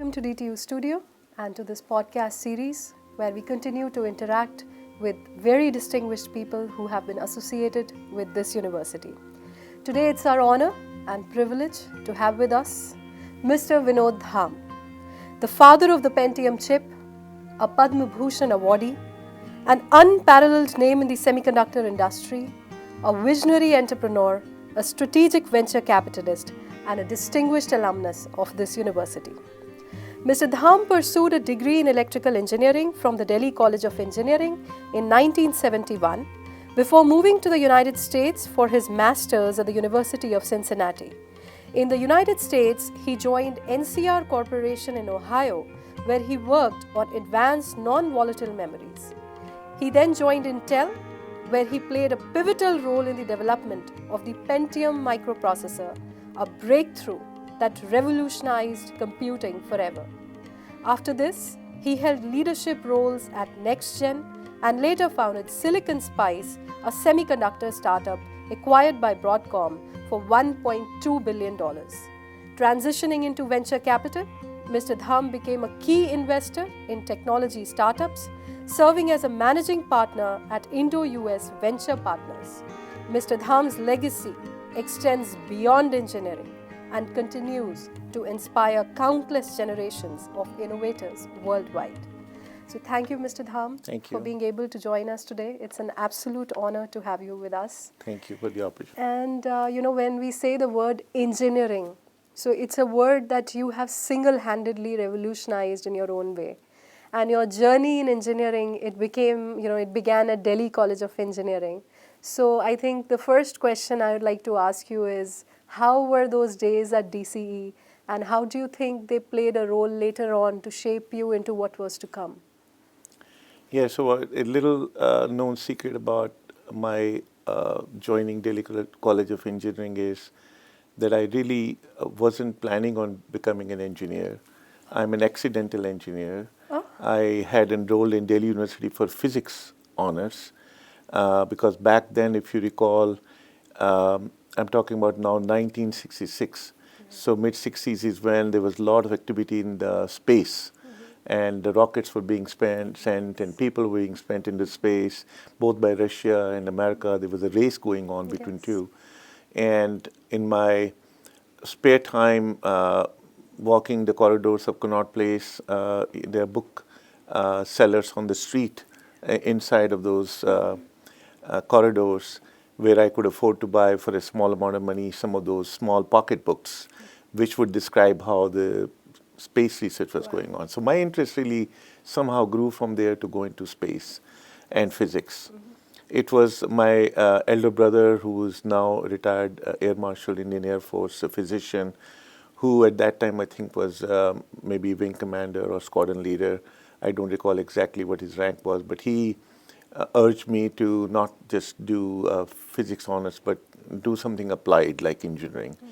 welcome to DTU Studio and to this podcast series where we continue to interact with very distinguished people who have been associated with this university. Today it's our honor and privilege to have with us Mr. Vinod Dham, the father of the Pentium Chip, a Padma Bhushan Awardee, an unparalleled name in the semiconductor industry, a visionary entrepreneur, a strategic venture capitalist, and a distinguished alumnus of this university. Mr. Dham pursued a degree in electrical engineering from the Delhi College of Engineering in 1971 before moving to the United States for his master's at the University of Cincinnati. In the United States, he joined NCR Corporation in Ohio, where he worked on advanced non-volatile memories. He then joined Intel, where he played a pivotal role in the development of the Pentium microprocessor, a breakthrough that revolutionized computing forever. After this, he held leadership roles at NexGen and later founded Silicon Spice, a semiconductor startup acquired by Broadcom for $1.2 billion. Transitioning into venture capital, Mr. Dham became a key investor in technology startups, serving as a managing partner at IndoUS Venture Partners. Mr. Dham's legacy extends beyond engineering and continues to inspire countless generations of innovators worldwide. So thank you, Mr. Dham, for being able to join us today. It's an absolute honor to have you with us. Thank you for the opportunity. And when we say the word engineering, so it's a word that you have single-handedly revolutionized in your own way. And your journey in engineering, it began at Delhi College of Engineering. So I think the first question I would like to ask you is, how were those days at DCE, and how do you think they played a role later on to shape you into what was to come? Yeah, so a little known secret about my joining Delhi College of Engineering is that I really wasn't planning on becoming an engineer. I'm an accidental engineer. Oh. I had enrolled in Delhi University for physics honors because back then, if you recall, I'm talking about now 1966. Mm-hmm. So mid-60s is when there was a lot of activity in the space. And the rockets were being sent and people were being spent into space, both by Russia and America. There was a race going on between two. And in my spare time, walking the corridors of Connaught Place, there are book sellers on the street inside of those corridors where I could afford to buy for a small amount of money some of those small pocket books, which would describe how the space research was going on. So my interest really somehow grew from there to go into space and physics. Mm-hmm. It was my elder brother, who is now retired Air Marshal, Indian Air Force, a physician, who at that time I think was maybe wing commander or squadron leader. I don't recall exactly what his rank was, but he urged me to not just do physics honors, but do something applied like engineering. Mm-hmm.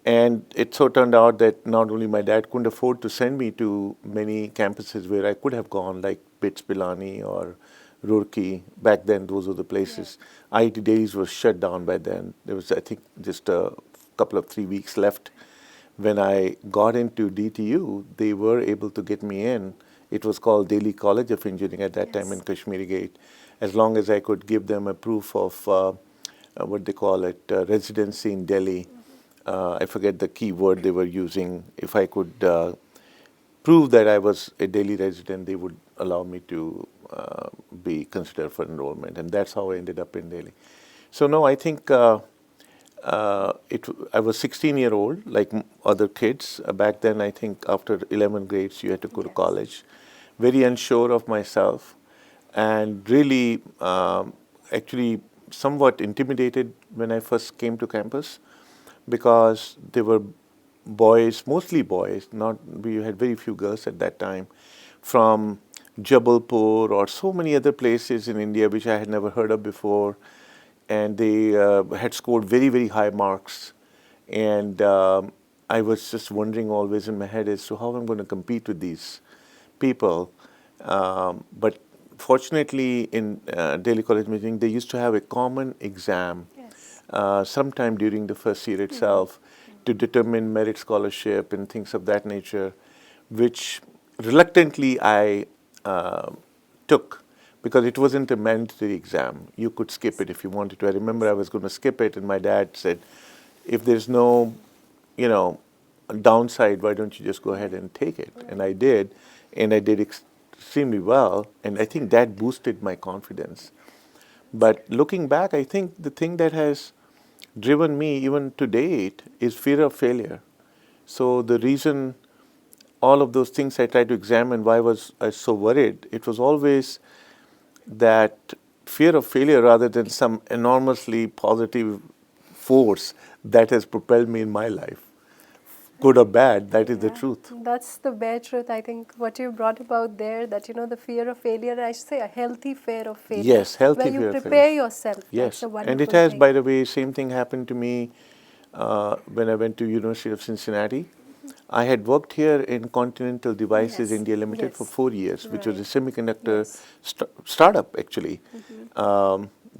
And it so turned out that not only my dad couldn't afford to send me to many campuses where I could have gone, like BITS Pilani or Roorkee. Back then, those were the places. Yeah. IIT Dailies was shut down by then. There was, I think, just a couple of 3 weeks left. When I got into DTU, they were able to get me in. It was called Delhi College of Engineering at that time in Kashmiri Gate, as long as I could give them a proof of what they call it, residency in Delhi. I forget the key word they were using. If I could prove that I was a Delhi resident, they would allow me to be considered for enrollment. And that's how I ended up in Delhi. So no, I think I was 16-year-old, like other kids. Back then, I think after 11 grades, you had to go to college. Very unsure of myself and really actually somewhat intimidated when I first came to campus, because there were boys, mostly boys, we had very few girls at that time, from Jabalpur or so many other places in India which I had never heard of before. And they had scored very, very high marks. And I was just wondering always in my head as to how I'm going to compete with these people. But fortunately in Delhi College of Engineering, they used to have a common exam sometime during the first year itself to determine merit scholarship and things of that nature, which reluctantly I took because it wasn't a mandatory exam. You could skip it if you wanted to. I remember I was going to skip it, and my dad said, if there's no, you know, downside, why don't you just go ahead and take it? And I did, and I did extremely well, and I think that boosted my confidence. But looking back, I think the thing that has driven me even to date is fear of failure. So the reason all of those things I tried to examine, why was I so worried, it was always that fear of failure rather than some enormously positive force that has propelled me in my life. Good or bad, that is the truth. That's the bare truth. I think what you brought about there, that the fear of failure, I should say a healthy fear of failure, Yes, healthy where you fear of prepare failure. yourself. That's Yes, a and it wonderful has, thing. by the way, same thing happened to me when I went to University of Cincinnati. I had worked here in Continental Devices Yes, India Limited for yes. 4 years, which was a Right. semiconductor Yes. startup actually.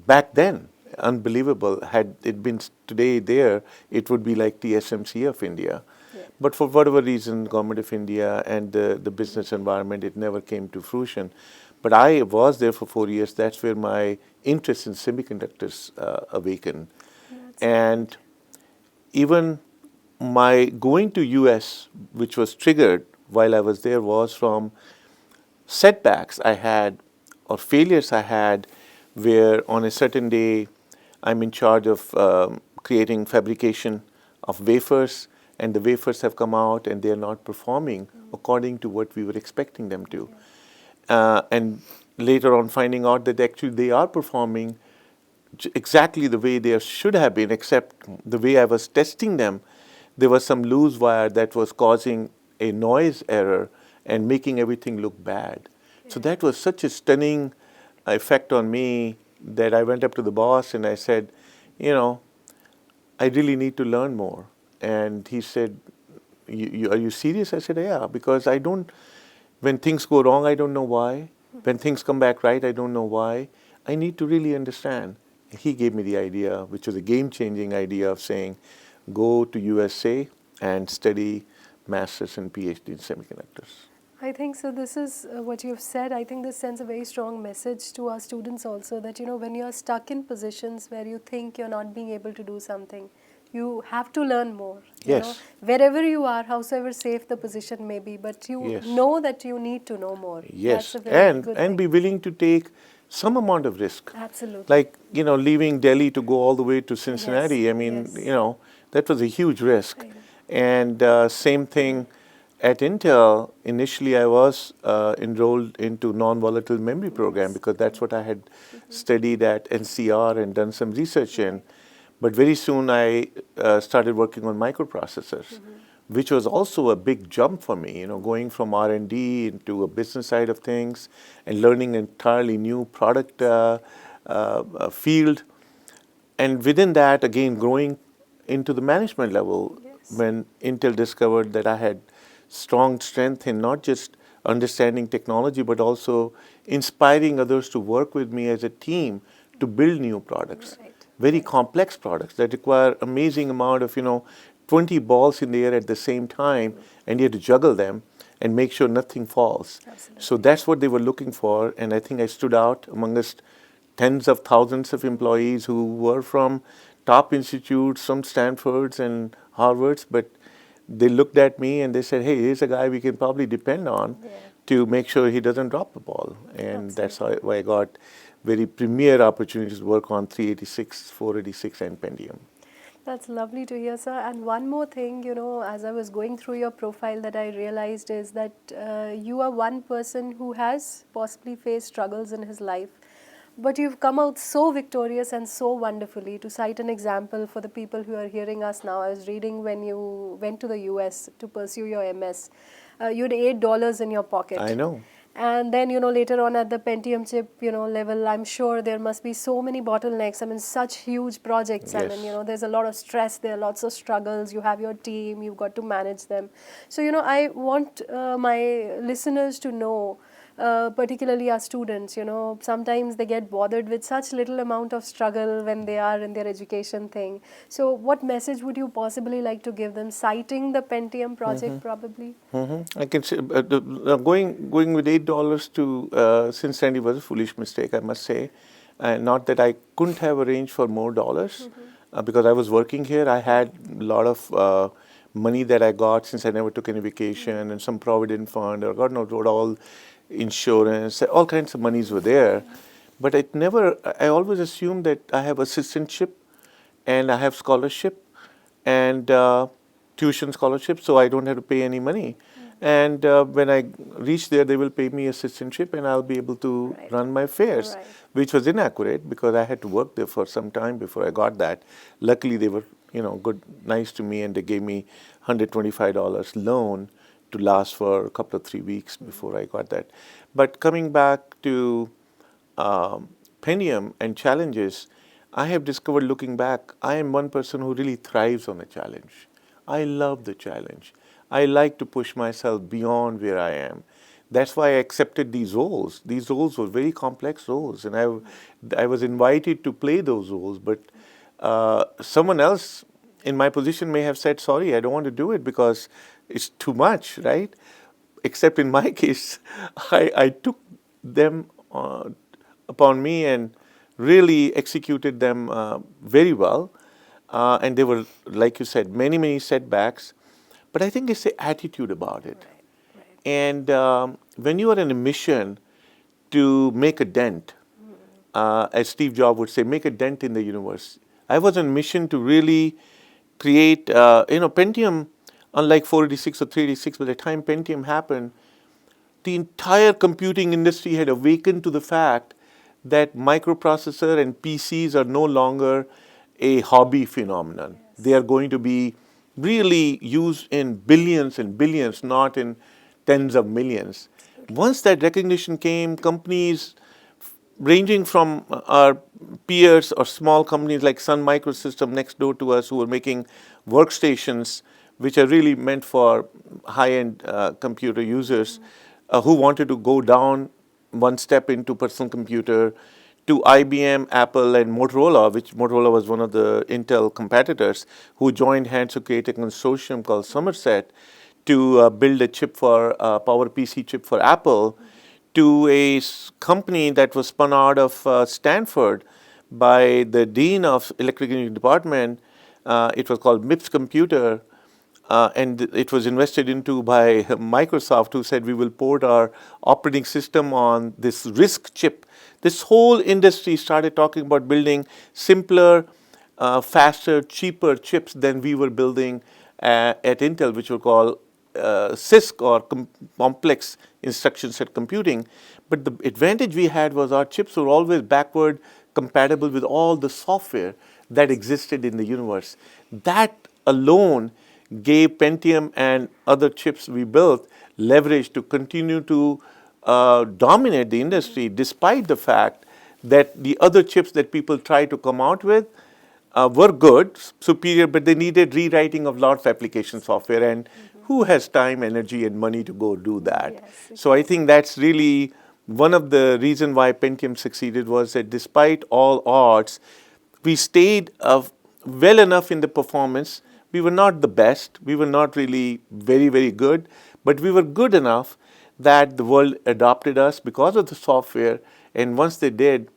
Back then, unbelievable. Had it been today there, it would be like TSMC of India. Yeah. But for whatever reason, Government of India and the business environment, it never came to fruition. But I was there for 4 years. That's where my interest in semiconductors awakened. That's And great. even my going to US, which was triggered while I was there, was from setbacks I had or failures I had, where on a certain day I'm in charge of creating fabrication of wafers, and the wafers have come out and they are not performing according to what we were expecting them to. And later on, finding out that actually they are performing exactly the way they should have been, except the way I was testing them, there was some loose wire that was causing a noise error and making everything look bad. So that was such a stunning effect on me that I went up to the boss and I said, you know, I really need to learn more. And he said, are you serious? I said, yeah, because I don't, when things go wrong, I don't know why. When things come back right, I don't know why. I need to really understand. He gave me the idea, which was a game-changing idea of saying, go to USA and study master's and PhD in semiconductors. I think so. This is what you've said. I think this sends a very strong message to our students also, that when you're stuck in positions where you think you're not being able to do something, you have to learn more. Yes, Wherever you are, howsoever safe the position may be, but you yes, know that you need to know more. That's yes, a very good and thing. be willing to take some amount of risk. Absolutely. Like, leaving Delhi to go all the way to Yes. Cincinnati, I mean, Yes. that was a huge risk. I know. And same thing at Intel. Initially, I was enrolled into non-volatile memory program Yes. because that's what I had studied at NCR and done some research in. But very soon, I started working on microprocessors, which was also a big jump for me. Going from R&D into a business side of things and learning an entirely new product field. And within that, again, growing into the management level, Yes. when Intel discovered that I had strong strength in not just understanding technology, but also inspiring others to work with me as a team to build new products, Right. very Right. complex products that require amazing amount of, 20 balls in the air at the same time, and you have to juggle them and make sure nothing falls. Absolutely. So that's what they were looking for, and I think I stood out amongst tens of thousands of employees who were from top institutes, some Stanfords and Harvards, but they looked at me and they said, hey, here's a guy we can probably depend on Yeah. to make sure he doesn't drop the ball. And that's Absolutely. why I got very premier opportunities to work on 386, 486, and Pentium. That's lovely to hear, sir. And one more thing, as I was going through your profile, that I realized is that you are one person who has possibly faced struggles in his life, but you've come out so victorious and so wonderfully. To cite an example for the people who are hearing us now, I was reading when you went to the US to pursue your MS, you had $8 in your pocket. I know. And then, later on at the Pentium Chip, level, I'm sure there must be so many bottlenecks. I mean, such huge projects. I mean, Yes. there's a lot of stress, there are lots of struggles. You have your team, you've got to manage them. So, I want my listeners to know particularly our students, sometimes they get bothered with such little amount of struggle when they are in their education thing. So what message would you possibly like to give them, citing the Pentium project probably? I can say going with $8 to Cincinnati was a foolish mistake, I must say. Not that I couldn't have arranged for more dollars, because I was working here. I had a lot of money that I got since I never took any vacation, and some provident fund, or God knows what, all insurance, all kinds of monies were there. But I always assumed that I have assistantship and I have scholarship and tuition scholarship, so I don't have to pay any money. And when I reach there, they will pay me assistantship, and I'll be able to run my affairs, Right. which was inaccurate because I had to work there for some time before I got that. Luckily, they were good, nice to me, and they gave me $125 loan to last for a couple of 3 weeks before I got that. But coming back to Pentium and challenges, I have discovered, looking back, I am one person who really thrives on a challenge. I love the challenge. I like to push myself beyond where I am. That's why I accepted these roles. These roles were very complex roles, and I was invited to play those roles. But someone else in my position may have said, sorry, I don't want to do it because it's too much, right? Except in my case, I took them upon me and really executed them very well. And there were, like you said, many, many setbacks. But I think it's the attitude about it. And when you are in a mission to make a dent, as Steve Jobs would say, make a dent in the universe. I was on a mission to really create, Pentium, unlike 486 or 386, by the time Pentium happened, the entire computing industry had awakened to the fact that microprocessor and PCs are no longer a hobby phenomenon. They are going to be really used in billions and billions, not in tens of millions. Once that recognition came, companies ranging from our peers or small companies like Sun Microsystem next door to us, who were making workstations which are really meant for high-end computer users, who wanted to go down one step into personal computer, to IBM, Apple, and Motorola, which Motorola was one of the Intel competitors, who joined hands to create a consortium called Somerset to build a chip for Power PC chip for Apple, to a company that was spun out of Stanford by the dean of electrical engineering department. It was called MIPS Computer, and it was invested into by Microsoft, who said we will port our operating system on this RISC chip. This whole industry started talking about building simpler, faster, cheaper chips than we were building at Intel, which were called CISC, or complex instruction set computing. But the advantage we had was our chips were always backward compatible with all the software that existed in the universe. That alone gave Pentium and other chips we built leverage to continue to dominate the industry, despite the fact that the other chips that people tried to come out with were good, superior, but they needed rewriting of lots of application software. And who has time, energy, and money to go do that? Yes, So I think that's really one of the reasons why Pentium succeeded, was that despite all odds, we stayed well enough in the performance. We were not the best. We were not really very, very good, but we were good enough that the world adopted us because of the software. And once they did,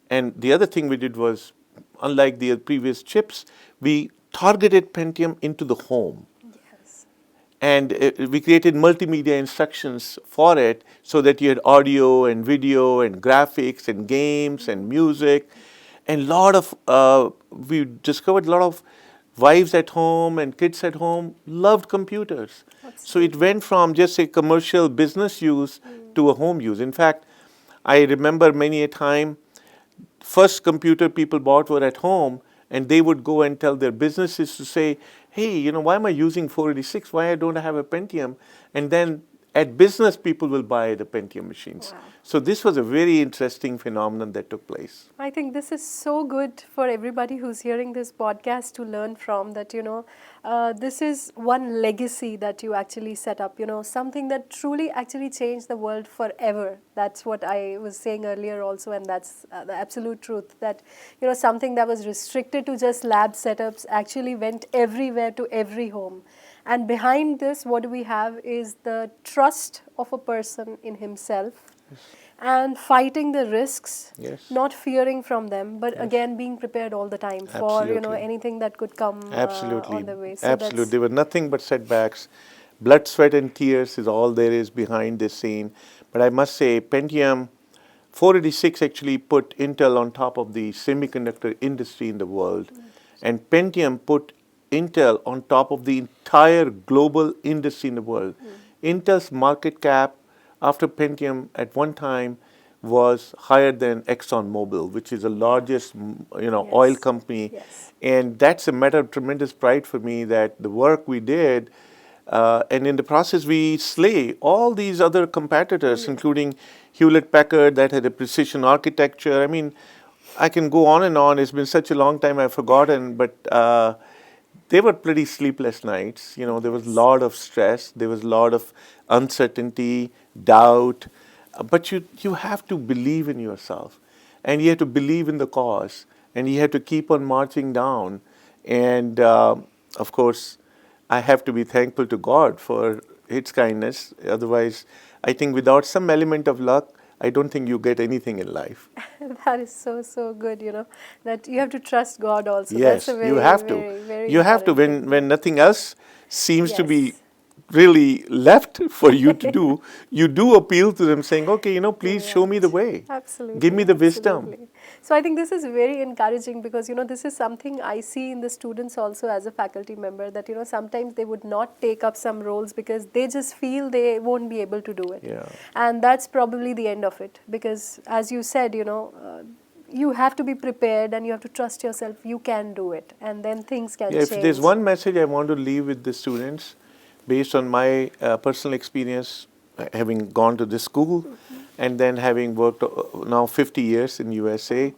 and the other thing we did was, unlike the previous chips, we targeted Pentium into the home. yes. And we created multimedia instructions for it, so that you had audio and video and graphics and games and music. And we discovered a lot of wives at home and kids at home loved computers. So it went from just a commercial business use to a home use. In fact, I remember many a time, first computer people bought were at home, and they would go and tell their businesses to say, hey, why am I using 486? Why don't I have a Pentium? And then at business, people will buy the Pentium machines. Wow. So this was a very interesting phenomenon that took place. I think this is so good for everybody who's hearing this podcast to learn from, that, this is one legacy that you actually set up, something that truly actually changed the world forever. That's what I was saying earlier also, and that's the absolute truth, that, something that was restricted to just lab setups actually went everywhere to every home. And behind this, what we have is the trust of a person in himself. Yes. And fighting the risks, yes. not fearing from them, but yes. again being prepared all the time for Absolutely. Anything that could come on the way. So absolutely, there were nothing but setbacks. Blood, sweat, and tears is all there is behind this scene. But I must say, Pentium 486 actually put Intel on top of the semiconductor industry in the world, and Pentium put Intel on top of the entire global industry in the world. Intel's market cap after Pentium at one time was higher than ExxonMobil, which is the largest, yes. oil company. Yes. And that's a matter of tremendous pride for me, that the work we did, and in the process we slay all these other competitors, including Hewlett-Packard that had a precision architecture. I mean, I can go on and on. It's been such a long time I've forgotten, but they were pretty sleepless nights. There was a lot of stress. There was a lot of uncertainty, doubt. But you have to believe in yourself, and you have to believe in the cause, and you have to keep on marching down. And of course, I have to be thankful to God for His kindness. Otherwise, I think without some element of luck, I don't think you get anything in life. That is so good, that you have to trust God also. Yes, That's a very, you have to. very, very you have to. important When nothing else seems yes. to be really left for you to do, you do appeal to them saying, okay, please show me the way. Absolutely. Give me the wisdom. Absolutely. So I think this is very encouraging, because, this is something I see in the students also as a faculty member, that, sometimes they would not take up some roles because they just feel they won't be able to do it. Yeah. And that's probably the end of it, because as you said, you have to be prepared and you have to trust yourself. You can do it, and then things can change. If there's one message I want to leave with the students, based on my personal experience, having gone to this school and then having worked now 50 years in USA,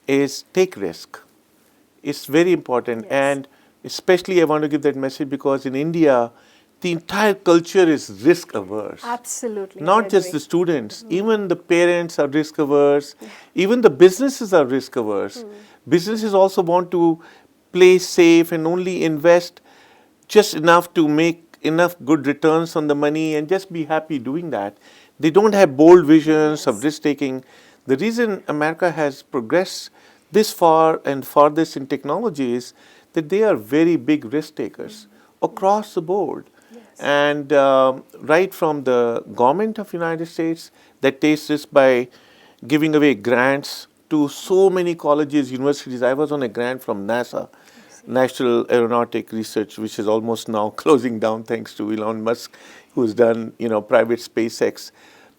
is take risk. It's very important. Yes. And especially I want to give that message because in India, the entire culture is risk averse. Absolutely. Not just the students, even the parents are risk averse, even the businesses are risk averse. Businesses also want to play safe and only invest just enough to make enough good returns on the money and just be happy doing that. They don't have bold visions of risk taking. The reason America has progressed this far and farthest in technology is that they are very big risk takers across the board. And right from the government of United States that takes this by giving away grants to so many colleges, universities. I was on a grant from NASA, National Aeronautic Research, which is almost now closing down thanks to Elon Musk, who's done private SpaceX.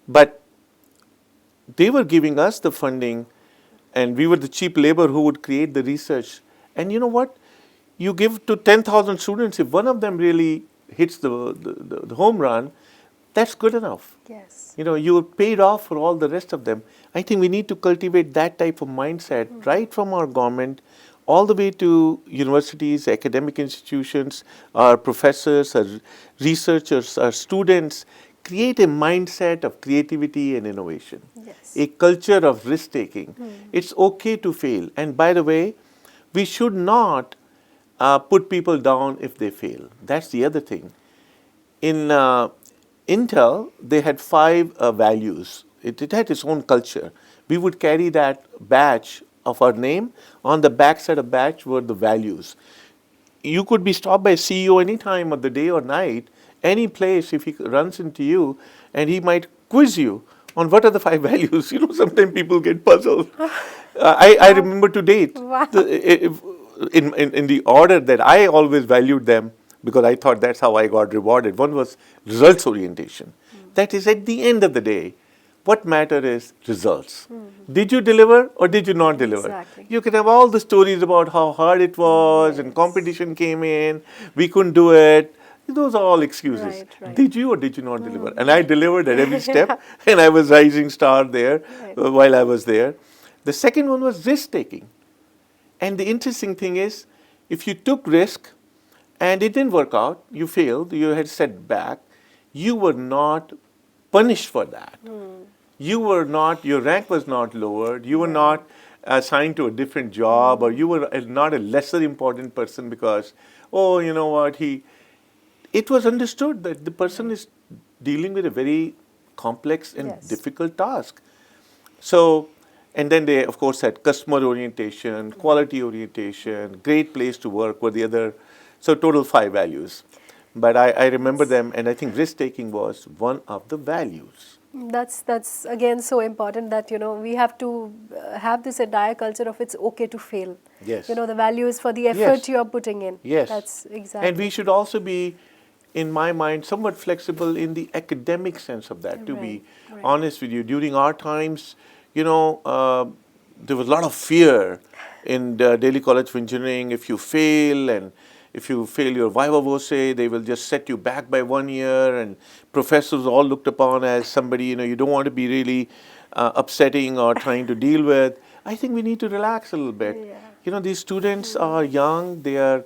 But they were giving us the funding, and we were the cheap labor who would create the research. And you know what? You give to 10,000 students, if one of them really hits the home run, that's good enough. Yes. You paid off for all the rest of them. I think we need to cultivate that type of mindset right from our government all the way to universities, academic institutions, our professors, our researchers, our students. Create a mindset of creativity and innovation, a culture of risk-taking. It's okay to fail. And by the way, we should not put people down if they fail. That's the other thing. In Intel, they had 5 values. It had its own culture. We would carry that badge of our name. On the back side of badge were the values. You could be stopped by a CEO any time of the day or night, any place, if he runs into you, and he might quiz you on what are the 5 values. Sometimes people get puzzled. I remember to date, in the order that I always valued them, because I thought that's how I got rewarded. One was results orientation. That is, at the end of the day, what matter is results. Did you deliver or did you not deliver? Exactly. You can have all the stories about how hard it was and competition came in, we couldn't do it. Those are all excuses. Right. Did you or did you not deliver? And I delivered at every step, and I was rising star there while I was there. The second one was risk taking. And the interesting thing is, if you took risk and it didn't work out, you failed, you had set back, you were not punished for that. You were not, your rank was not lowered, you were not assigned to a different job, or you were not a lesser important person because, oh, you know what, it was understood that the person is dealing with a very complex and difficult task. So, and then they, of course, had customer orientation, quality orientation, great place to work were the other, so total 5 values. But I remember them, and I think risk-taking was one of the values. That's again so important that we have to have this entire culture of it's okay to fail. Yes. The value is for the effort you are putting in. Yes. That's exactly. And we should also be, in my mind, somewhat flexible in the academic sense of that, to be honest with you. During our times, there was a lot of fear in the Delhi College of Engineering. If you fail, and if you fail your viva voce, they will just set you back by 1 year, and professors all looked upon as somebody, you don't want to be really upsetting or trying to deal with. I think we need to relax a little bit. Yeah. These students are young, they are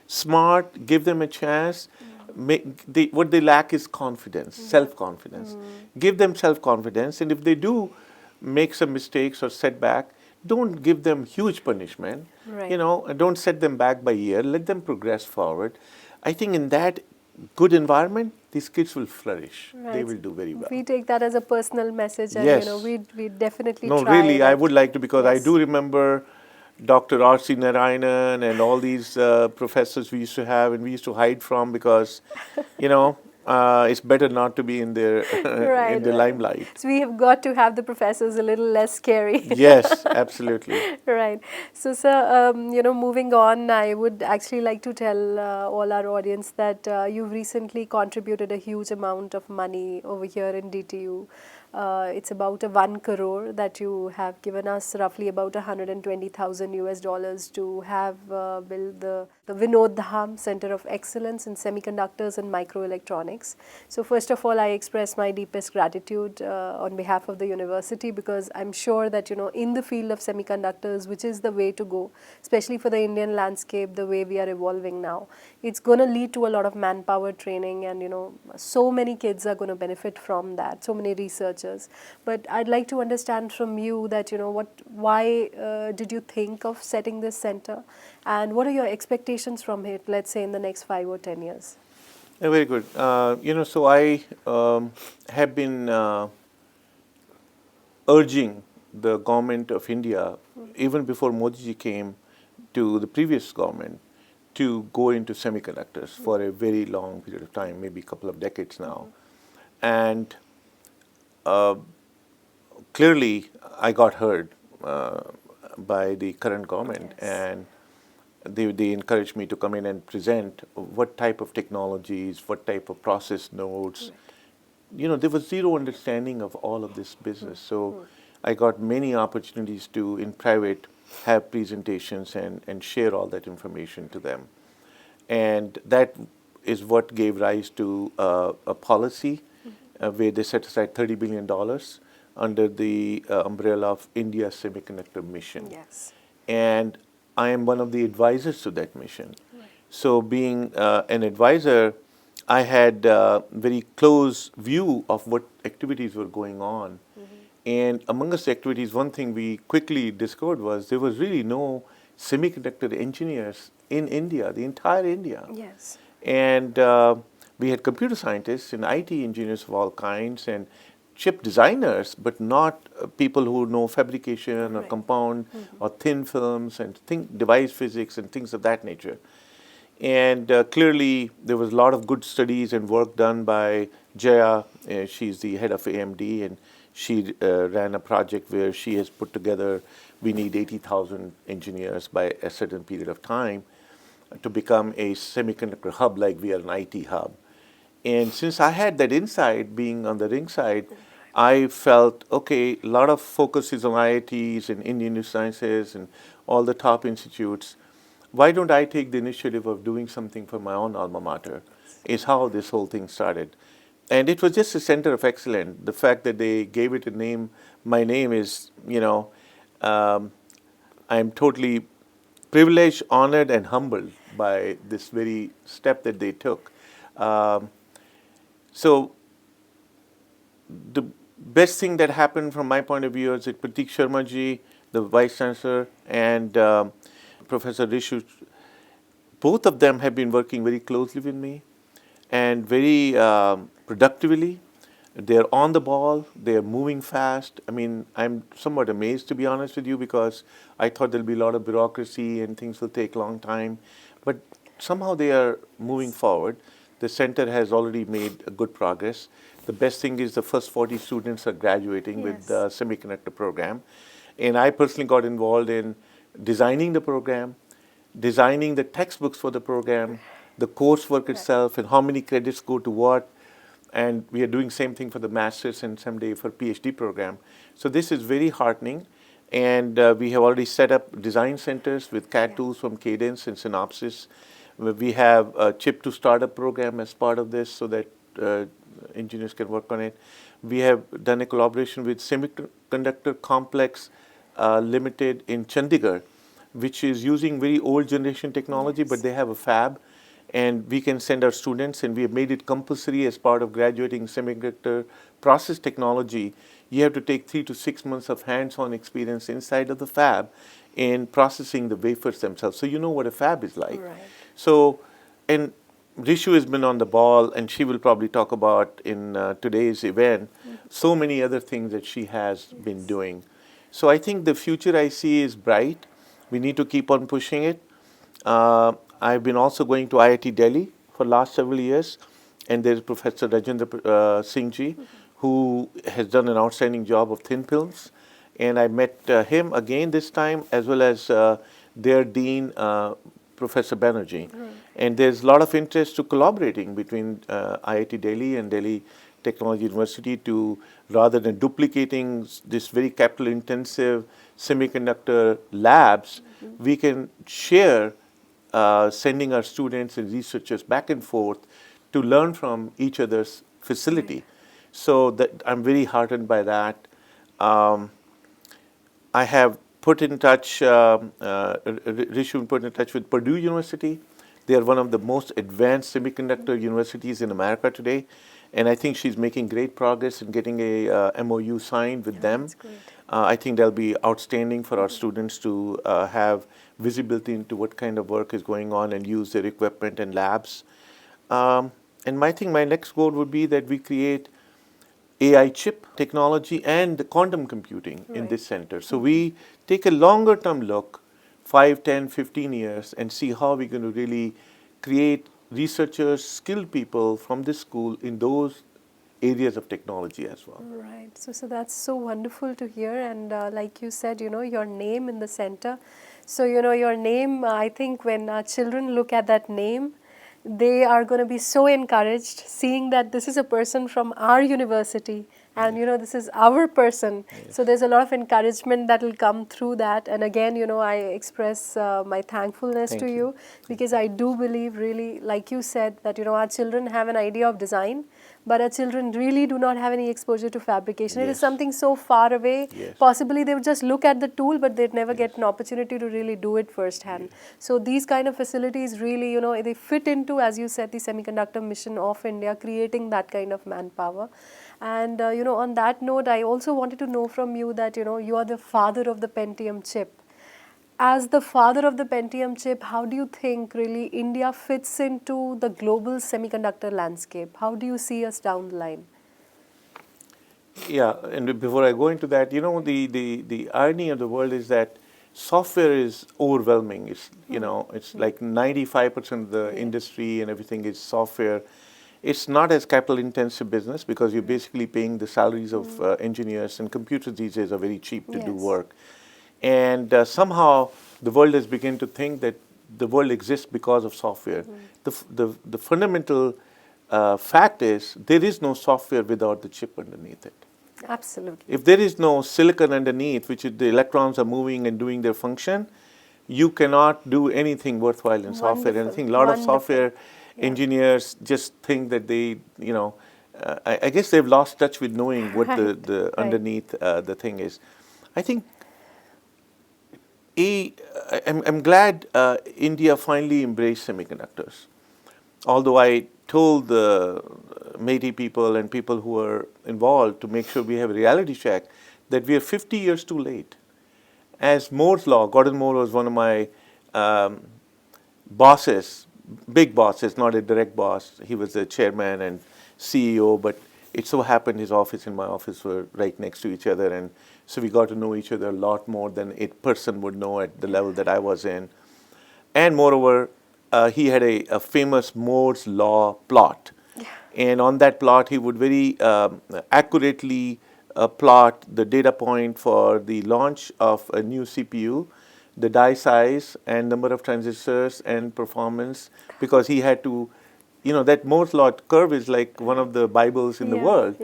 smart, give them a chance. What they lack is confidence, self-confidence. Give them self-confidence, and if they do make some mistakes or setback, don't give them huge punishment. Don't set them back by a year. Let them progress forward. I think in that good environment, these kids will flourish. They will do very well. We take that as a personal message, and Yes. we definitely No, try. really, I would like to, because I do remember Dr. R.C. Narayanan and all these professors we used to have, and we used to hide from because, it's better not to be in their in the limelight. So we have got to have the professors a little less scary. Yes, absolutely. Right. So, sir, moving on, I would actually like to tell all our audience that you've recently contributed a huge amount of money over here in DTU. It's about a 1 crore that you have given us, roughly about $120,000 to have build the Vinod Dham Center of Excellence in Semiconductors and Microelectronics. So first of all, I express my deepest gratitude on behalf of the university, because I'm sure that in the field of semiconductors, which is the way to go, especially for the Indian landscape, the way we are evolving now, it's going to lead to a lot of manpower training, and so many kids are going to benefit from that, so many researchers. But I'd like to understand from you that why did you think of setting this center, and what are your expectations from it, let's say in the next 5 or 10 years? Very good. So I have been urging the government of India, even before Modi ji came to the previous government, to go into semiconductors for a very long period of time, maybe a couple of decades now. And clearly, I got heard by the current government, and they encouraged me to come in and present what type of technologies, what type of process nodes. There was zero understanding of all of this business. So I got many opportunities to, in private, have presentations and share all that information to them. And that is what gave rise to a policy where they set aside $30 billion under the umbrella of India's semiconductor mission. Yes. And I am one of the advisors to that mission. So being an advisor, I had a very close view of what activities were going on. And amongst the activities, one thing we quickly discovered was there was really no semiconductor engineers in India, the entire India. Yes. And we had computer scientists and IT engineers of all kinds and chip designers, but not people who know fabrication or compound or thin films and device physics and things of that nature. And clearly, there was a lot of good studies and work done by Jaya. She's the head of AMD, and she ran a project where she has put together, we need 80,000 engineers by a certain period of time to become a semiconductor hub like we are an IT hub. And since I had that insight, being on the ring side, I felt, okay, a lot of focus is on IITs and Indian University Sciences and all the top institutes. Why don't I take the initiative of doing something for my own alma mater? is how this whole thing started. And it was just a center of excellence. The fact that they gave it a name, my name is, I'm totally privileged, honored, and humbled by this very step that they took. So the best thing that happened from my point of view is that Pratik Sharma ji, the Vice Chancellor, and Professor Rishu, both of them have been working very closely with me and very productively. They're on the ball, they're moving fast. I mean, I'm somewhat amazed, to be honest with you, because I thought there'll be a lot of bureaucracy and things will take a long time. But somehow they are moving forward. The center has already made a good progress. The best thing is the first 40 students are graduating with the semiconductor program. And I personally got involved in designing the program, designing the textbooks for the program, the coursework itself, and how many credits go to what. And we are doing same thing for the master's and someday for PhD program. So this is very heartening. And we have already set up design centers with CAD tools from Cadence and Synopsys. We have a chip to startup program as part of this so that engineers can work on it. We have done a collaboration with Semiconductor Complex Limited in Chandigarh, which is using very old generation technology, but they have a fab. And we can send our students, and we have made it compulsory as part of graduating semiconductor process technology. You have to take 3 to 6 months of hands-on experience inside of the fab in processing the wafers themselves. So you know what a fab is like. Right. So, and Rishu has been on the ball, and she will probably talk about in today's event so many other things that she has been doing. So I think the future I see is bright. We need to keep on pushing it. I've been also going to IIT Delhi for last several years, and there's Professor Rajendra Singh ji, who has done an outstanding job of thin films. And I met him again this time, as well as their dean, Professor Banerjee. And there's a lot of interest to collaborating between IIT Delhi and Delhi Technology University to, rather than duplicating this very capital-intensive semiconductor labs, we can share sending our students and researchers back and forth to learn from each other's facility. So that I'm very heartened by that. I have put in touch, Rishu put in touch with Purdue University. They are one of the most advanced semiconductor universities in America today. And I think she's making great progress in getting a MOU signed with them. That's great. I think that'll be outstanding for our students to have visibility into what kind of work is going on and use their equipment and labs. And my next goal would be that we create AI chip technology and quantum computing in this center. So we take a longer term look, 5, 10, 15 years, and see how we're going to really create researchers, skilled people from this school in those areas of technology as well. Right. So that's so wonderful to hear. And like you said, your name in the center. So, your name, I think when children look at that name, they are going to be so encouraged seeing that this is a person from our university and this is our person. So there's a lot of encouragement that will come through that. And again, I express my thankfulness to you because I do believe really, like you said, that our children have an idea of design, but our children really do not have any exposure to fabrication. It is something so far away. Possibly they would just look at the tool, but they'd never get an opportunity to really do it firsthand. So these kind of facilities really, they fit into, as you said, the semiconductor mission of India, creating that kind of manpower. And, on that note, I also wanted to know from you that, you are the father of the Pentium chip. As the father of the Pentium chip, how do you think really India fits into the global semiconductor landscape? How do you see us down the line? Yeah, and before I go into that, the irony of the world is that software is overwhelming. It's, it's like 95% of the industry and everything is software. It's not as capital intensive business because you're basically paying the salaries of engineers, and computers these days are very cheap to do work. And somehow the world has begun to think that the world exists because of software. The fundamental fact is there is no software without the chip underneath it. Absolutely. If there is no silicon underneath, which is the electrons are moving and doing their function, you cannot do anything worthwhile in software. And I think a lot of software engineers just think that they, I guess they've lost touch with knowing what the Right. underneath the thing is. I think I'm glad India finally embraced semiconductors. Although I told the Métis people and people who are involved to make sure we have a reality check that we are 50 years too late. As Moore's Law, Gordon Moore was one of my bosses, big bosses, not a direct boss. He was the chairman and CEO, but it so happened his office and my office were right next to each other, and so we got to know each other a lot more than a person would know at the level that I was in. And moreover, he had a famous Moore's Law plot. And on that plot, he would very accurately plot the data point for the launch of a new CPU, the die size and number of transistors and performance, because he had to, that Moore's Law curve is like one of the Bibles in the world.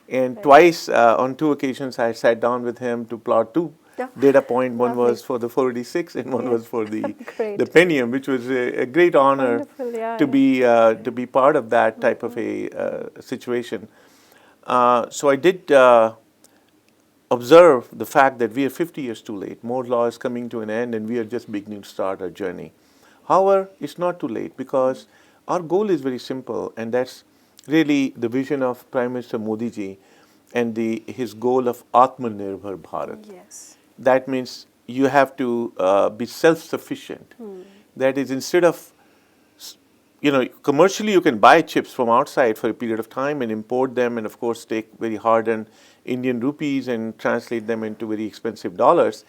And twice, on two occasions, I sat down with him to plot two data point. One was for the 486 and one was for the Pentium, which was a great honor to be part of that type of a situation. So I did observe the fact that we are 50 years too late. Moore's Law is coming to an end and we are just beginning to start our journey. However, it's not too late because our goal is very simple, and that's really the vision of Prime Minister Modi ji and his goal of Atmanirbhar Bharat. Yes. That means you have to be self-sufficient. That is, instead of, commercially you can buy chips from outside for a period of time and import them and of course take very hard-earned Indian rupees and translate them into very expensive dollars.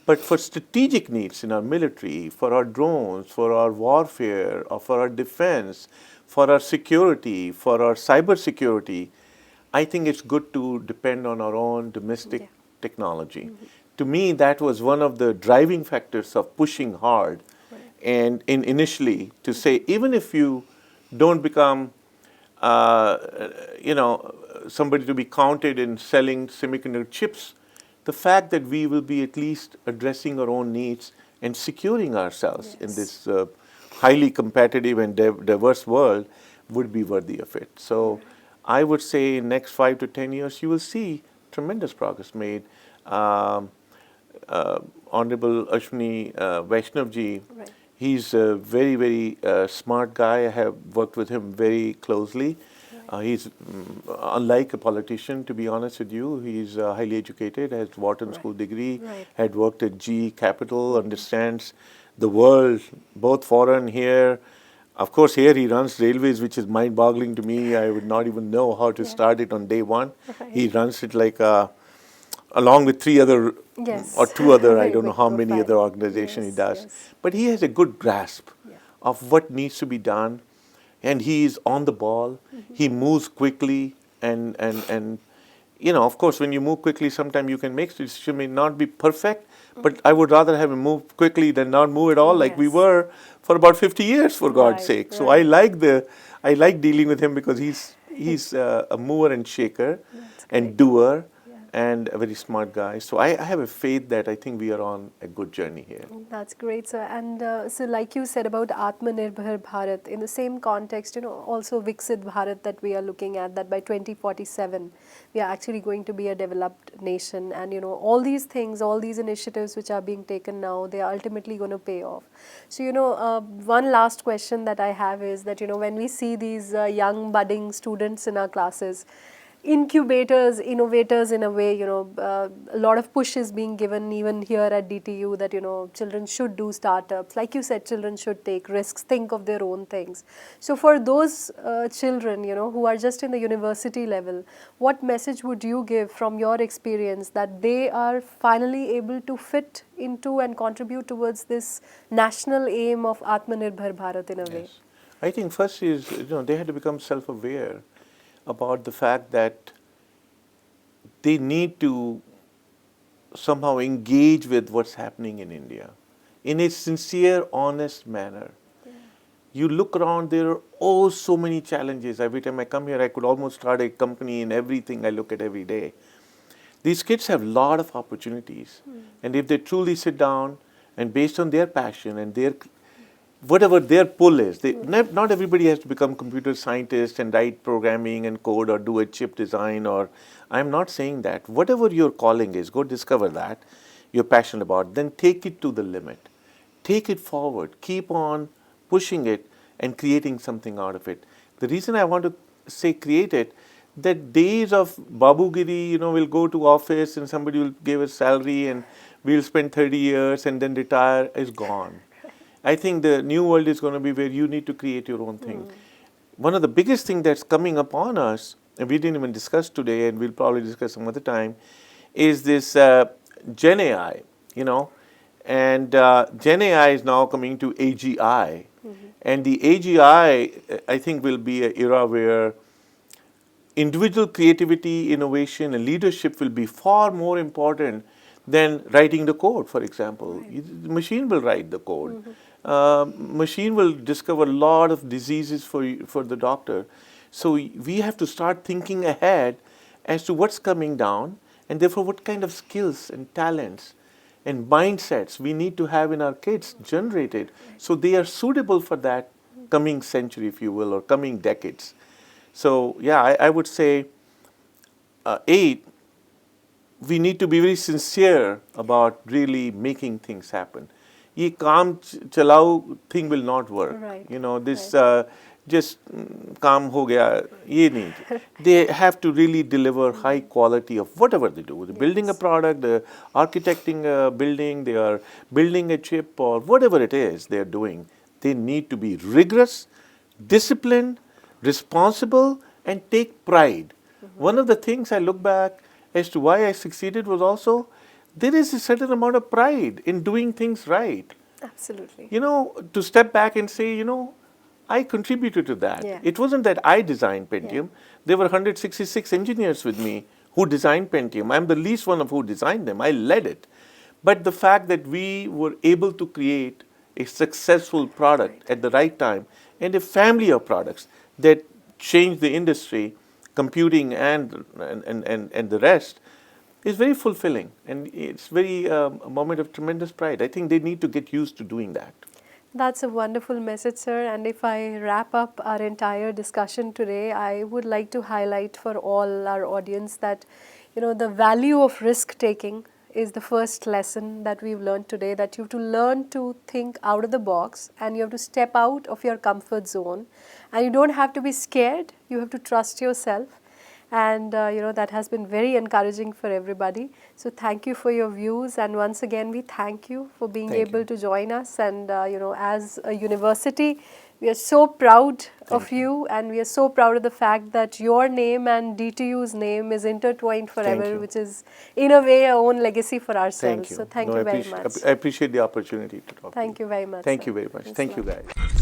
But for strategic needs in our military, for our drones, for our warfare, or for our defense, for our security, for our cyber security, I think it's good to depend on our own domestic technology. To me, that was one of the driving factors of pushing hard and initially to say, even if you don't become, somebody to be counted in selling semiconductor chips, the fact that we will be at least addressing our own needs and securing ourselves in this highly competitive and diverse world would be worthy of it. So I would say in next 5 to 10 years, you will see tremendous progress made. Honorable Ashwini Vaishnavji, he's a very, very smart guy. I have worked with him very closely. He's unlike a politician, to be honest with you. He's highly educated, has Wharton School degree, had worked at GE Capital, understands the world, both foreign here. Of course, here he runs railways, which is mind-boggling to me. I would not even know how to start it on day one. He runs it like along with 3 other or 2 other, I don't know how many other organizations he does. But he has a good grasp of what needs to be done. And he is on the ball. He moves quickly, and of course, when you move quickly, sometimes you can make decisions may not be perfect, but I would rather have him move quickly than not move at all, like we were for about 50 years, for God's sake. So I like dealing with him because he's a mover and shaker and doer. And a very smart guy. So I have a faith that I think we are on a good journey here. That's great, sir. And so like you said about Atmanirbhar Bharat, in the same context, also Viksit Bharat that we are looking at, that by 2047, we are actually going to be a developed nation. And, all these things, all these initiatives which are being taken now, they are ultimately going to pay off. So, one last question that I have is that, when we see these young budding students in our classes, incubators, innovators in a way, a lot of push is being given even here at DTU that, children should do startups. Like you said, children should take risks, think of their own things. So for those children, who are just in the university level, what message would you give from your experience that they are finally able to fit into and contribute towards this national aim of Atmanirbhar Bharat in a way? I think first is, they had to become self-aware about the fact that they need to somehow engage with what's happening in India in a sincere, honest manner. You look around, there are so many challenges. Every time I come here, I could almost start a company in everything I look at every day. These kids have a lot of opportunities. And if they truly sit down and based on their passion and their whatever their pull is. Not everybody has to become computer scientist and write programming and code or do a chip design, or I'm not saying that. Whatever your calling is, go discover that you're passionate about, then take it to the limit. Take it forward. Keep on pushing it and creating something out of it. The reason I want to say create it, that days of babugiri, we'll go to office and somebody will give us salary and we'll spend 30 years and then retire, is gone. I think the new world is going to be where you need to create your own thing. One of the biggest things that's coming upon us, and we didn't even discuss today, and we'll probably discuss some other time, is this Gen AI, and Gen AI is now coming to AGI. And the AGI, I think, will be an era where individual creativity, innovation, and leadership will be far more important than writing the code, for example. The machine will write the code. Machine will discover a lot of diseases for the doctor. So we have to start thinking ahead as to what's coming down, and therefore what kind of skills and talents and mindsets we need to have in our kids generated so they are suitable for that coming century, if you will, or coming decades. So yeah, I would say, we need to be very sincere about really making things happen. Ye kaam chalao thing will not work. Right. This just kaam ho gaya, ye nahi. They have to really deliver high quality of whatever they do. They're building a product, they're architecting a building, they are building a chip, or whatever it is they're doing. They need to be rigorous, disciplined, responsible, and take pride. One of the things I look back as to why I succeeded was also there is a certain amount of pride in doing things right. Absolutely. To step back and say, I contributed to that. Yeah. It wasn't that I designed Pentium. There were 166 engineers with me who designed Pentium. I'm the least one of who designed them. I led it. But the fact that we were able to create a successful product at the right time and a family of products that changed the industry, computing and the rest, is very fulfilling, and it's very a moment of tremendous pride. I think they need to get used to doing that. That's a wonderful message, sir. And if I wrap up our entire discussion today, I would like to highlight for all our audience that, the value of risk taking is the first lesson that we've learned today, that you have to learn to think out of the box and you have to step out of your comfort zone. And you don't have to be scared, you have to trust yourself. And that has been very encouraging for everybody. So thank you for your views, and once again we thank you for being able to join us. And as a university, we are so proud of you, and we are so proud of the fact that your name and DTU's name is intertwined forever, which is in a way our own legacy for ourselves. So thank you very much. I appreciate the opportunity to talk. Thank you very much. Thank sir. you very much. Thanks Thank a you lot. guys.